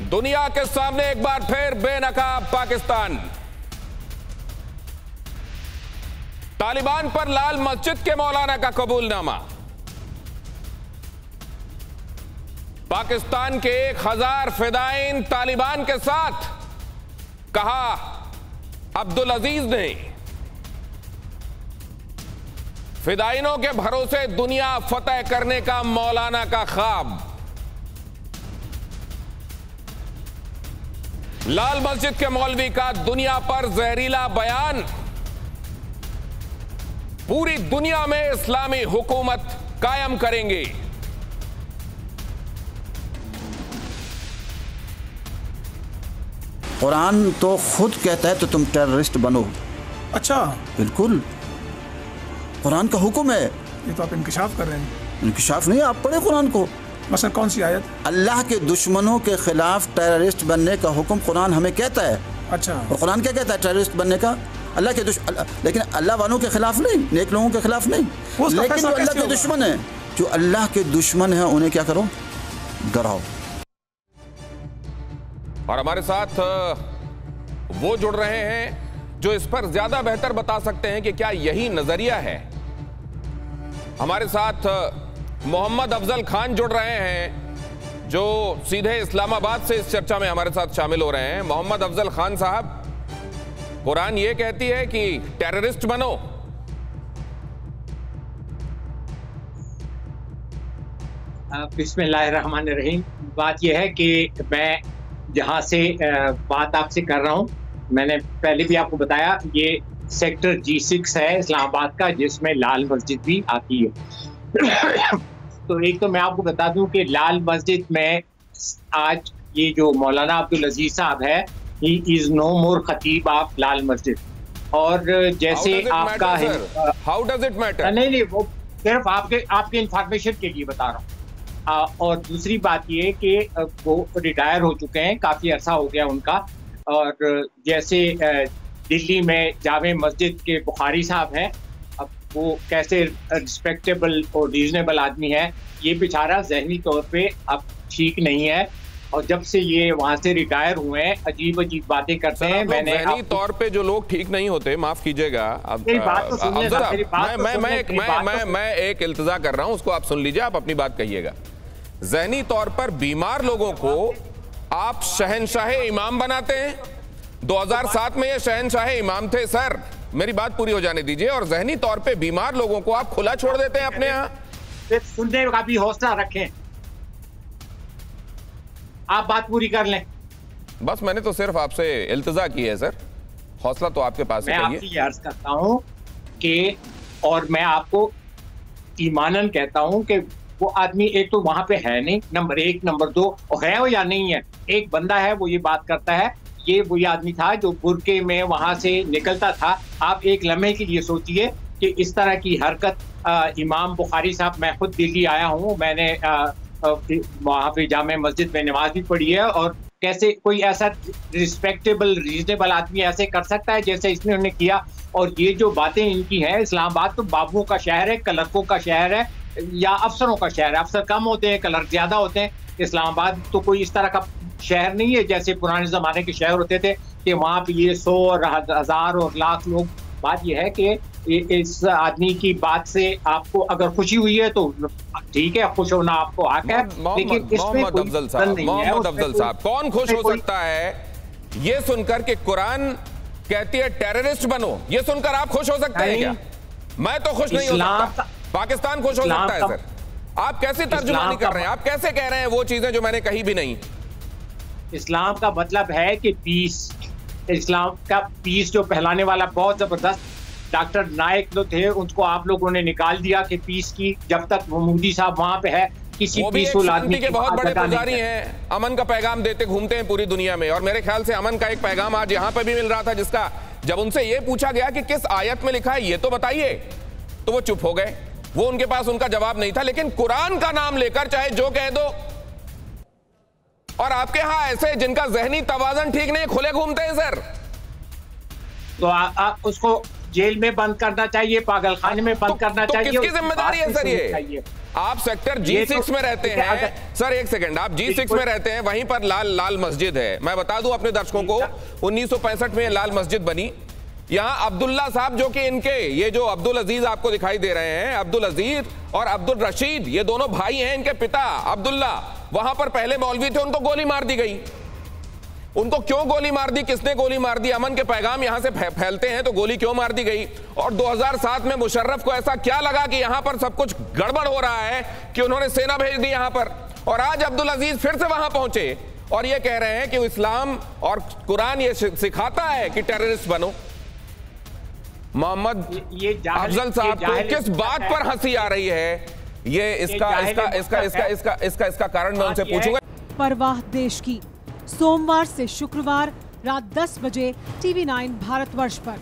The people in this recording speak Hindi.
दुनिया के सामने एक बार फिर बेनकाब पाकिस्तान। तालिबान पर लाल मस्जिद के मौलाना का कबूलनामा। पाकिस्तान के 1000 फिदाइन तालिबान के साथ, कहा अब्दुल अजीज ने। फिदाइनों के भरोसे दुनिया फतह करने का मौलाना का ख्वाब। लाल मस्जिद के मौलवी का दुनिया पर जहरीला बयान। पूरी दुनिया में इस्लामी हुकूमत कायम करेंगे। कुरान तो खुद कहता है तो तुम टेररिस्ट बनो। अच्छा, बिल्कुल, कुरान का हुक्म है। ये तो आप इंकिशाफ कर रहे हैं। इंकिशाफ नहीं, आप पढ़े कुरान को। मसलन कौन सी आयत? अल्लाह के दुश्मनों के खिलाफ टेररिस्ट बनने का हुक्म कुरान हमें कहता है। अच्छा, और कुरान क्या कहता है टेररिस्ट बनने का? अल्लाह के लेकिन अल्लाह वालों के खिलाफ नहीं, नेक लोगों के खिलाफ नहीं। लेकिन जो अल्लाह के दुश्मन है, जो अल्लाह के दुश्मन है, उन्हें क्या करो? डराओ। और हमारे साथ वो जुड़ रहे हैं जो इस पर ज्यादा बेहतर बता सकते हैं कि क्या यही नजरिया है। हमारे साथ मोहम्मद अफजल खान जुड़ रहे हैं जो सीधे इस्लामाबाद से इस चर्चा में हमारे साथ शामिल हो रहे हैं। मोहम्मद अफजल खान साहब, कुरान ये कहती है कि टेररिस्ट बनो। बिस्मिल्लाहिर्रहमानिर्रहीम। बात यह है कि मैं जहां से बात आपसे कर रहा हूं, मैंने पहले भी आपको बताया, ये सेक्टर G6 है इस्लामाबाद का, जिसमें लाल मस्जिद भी आती है। तो एक तो मैं आपको बता दूं कि लाल मस्जिद में आज ये जो मौलाना अब्दुल अजीज साहब है, ही इज नो मोर खतीब ऑफ लाल मस्जिद। और जैसे आपका है, हाउ डज इट मैटर? नहीं, वो सिर्फ आपके इंफॉर्मेशन के लिए बता रहा हूँ। और दूसरी बात ये कि वो रिटायर हो चुके हैं, काफी अरसा हो गया उनका। और जैसे दिल्ली में जामे मस्जिद के बुखारी साहब हैं, अब वो कैसे रिस्पेक्टेबल और रीजनेबल आदमी है, ये बेचारा जहनी तौर पे अब ठीक नहीं है। और जब से ये वहां से रिटायर हुए हैं, अजीब अजीब बातें करते हैं। मैंने जहनी तौर पे जो लोग ठीक नहीं होते, माफ कीजिएगा, मैं एक इल्तिजा कर रहा हूं, उसको आप सुन लीजिए, आप अपनी बात कहिएगा। जहनी तौर पर बीमार लोगों को आप शहनशाह इमाम बनाते हैं। 2007 में ये शहनशाह इमाम थे सर, मेरी बात पूरी हो जाने दीजिए। और जहनी तौर पे बीमार लोगों को आप खुला छोड़ देते हैं अपने यहाँ। सुनने का भी हौसला रखें, आप बात पूरी कर लें। बस मैंने तो सिर्फ आपसे इल्तिजा की है सर, हौसला तो आपके पास है। मैं आपसे ये अर्ज करता हूं कि, और मैं आपको ईमानन कहता हूं कि वो आदमी एक तो वहां पे है नहीं, नंबर 1, नंबर 2, और है वो या नहीं है। एक बंदा है, वो ये बात करता है, ये वही आदमी था जो बुरके में वहां से निकलता था। आप एक लम्हे के लिए सोचिए कि इस तरह की हरकत इमाम बुखारी साहब, मैं खुद दिल्ली आया हूँ, मैंने वहां पे जामे मस्जिद में नमाज भी पढ़ी है, और कैसे कोई ऐसा रिस्पेक्टेबल रीजनेबल आदमी ऐसे कर सकता है जैसे इसने उन्हें किया। और ये जो बातें इनकी हैं, इस्लामाबाद तो बाबुओं का शहर है, क्लर्कों का शहर है, या अफसरों का शहर है। अफसर कम होते हैं, क्लर्क ज्यादा होते हैं। इस्लामाबाद तो कोई इस तरह का शहर नहीं है जैसे पुराने जमाने के शहर होते थे कि वहां पे ये 100 और 1000 और लाख लोग। बात यह है कि इस आदमी की बात से आपको अगर खुशी हुई है तो ठीक है, खुश होना आपको हक है, लेकिन इसमें मोहम्मद अफजल साहब, कौन खुश हो सकता है ये सुनकर कि कुरान कहती है टेररिस्ट बनो? ये सुनकर आप खुश हो सकते हैं क्या? मैं तो खुश नहीं हो सकता। पाकिस्तान खुश हो सकता है सर? आप कैसे तर्जुमानी कर रहे हैं? आप कैसे कह रहे हैं वो चीजें जो मैंने कही भी नहीं? इस्लाम का मतलब है कि पीस, इस्लाम का पीस जो फैलाने वाला बहुत जबरदस्त डॉक्टर नायक जो थे, उनको आप लोगों ने निकाल दिया कि पीस की, जब तक मोदी साहब वहां पे है, किसी पीसफुल आदमी के बहुत बड़े पुजारी हैं, अमन का पैगाम देते घूमते हैं पूरी दुनिया में। और मेरे ख्याल से अमन का एक पैगाम आज यहाँ पे भी मिल रहा था, जिसका जब उनसे ये पूछा गया कि किस आयत में लिखा है ये तो बताइए, तो वो चुप हो गए। वो उनके पास उनका जवाब नहीं था। लेकिन कुरान का नाम लेकर चाहे जो कह दो, और आपके यहां ऐसे जिनका जहनी तवाज़न ठीक नहीं, खुले घूमते हैं सर, तो उसको जेल में बंद करना चाहिए, पागल खाने में बंद करना चाहिए। किसकी जिम्मेदारी है सर ये? आप सेक्टर G6 में रहते हैं सर, एक सेकंड, आप G6 में रहते हैं, वहीं पर लाल मस्जिद है। मैं बता दूं अपने दर्शकों को, 1965 में लाल मस्जिद बनी। यहां अब्दुल्ला साहब, जो कि इनके ये जो अब्दुल अजीज आपको दिखाई दे रहे हैं, अब्दुल अजीज और अब्दुल रशीद, ये दोनों भाई हैं। इनके पिता अब्दुल्ला वहां पर पहले मौलवी थे, उनको गोली मार दी गई। उनको क्यों गोली मार दी, किसने गोली मार दी? अमन के पैगाम यहां से फैलते हैं तो गोली क्यों मार दी गई? और 2007 में मुशर्रफ को ऐसा क्या लगा कि यहां पर सब कुछ गड़बड़ हो रहा है कि उन्होंने सेना भेज दी यहां पर? और आज अब्दुल अजीज फिर से वहां पहुंचे और ये कह रहे हैं कि इस्लाम और कुरान ये सिखाता है कि टेररिस्ट बनो। मोहम्मद अफजल साहब को किस बात पर हंसी आ रही है, ये इसका कारण मैं उनसे पूछूंगा। परवाह देश की, सोमवार से शुक्रवार रात 10 बजे TV9 भारतवर्ष पर।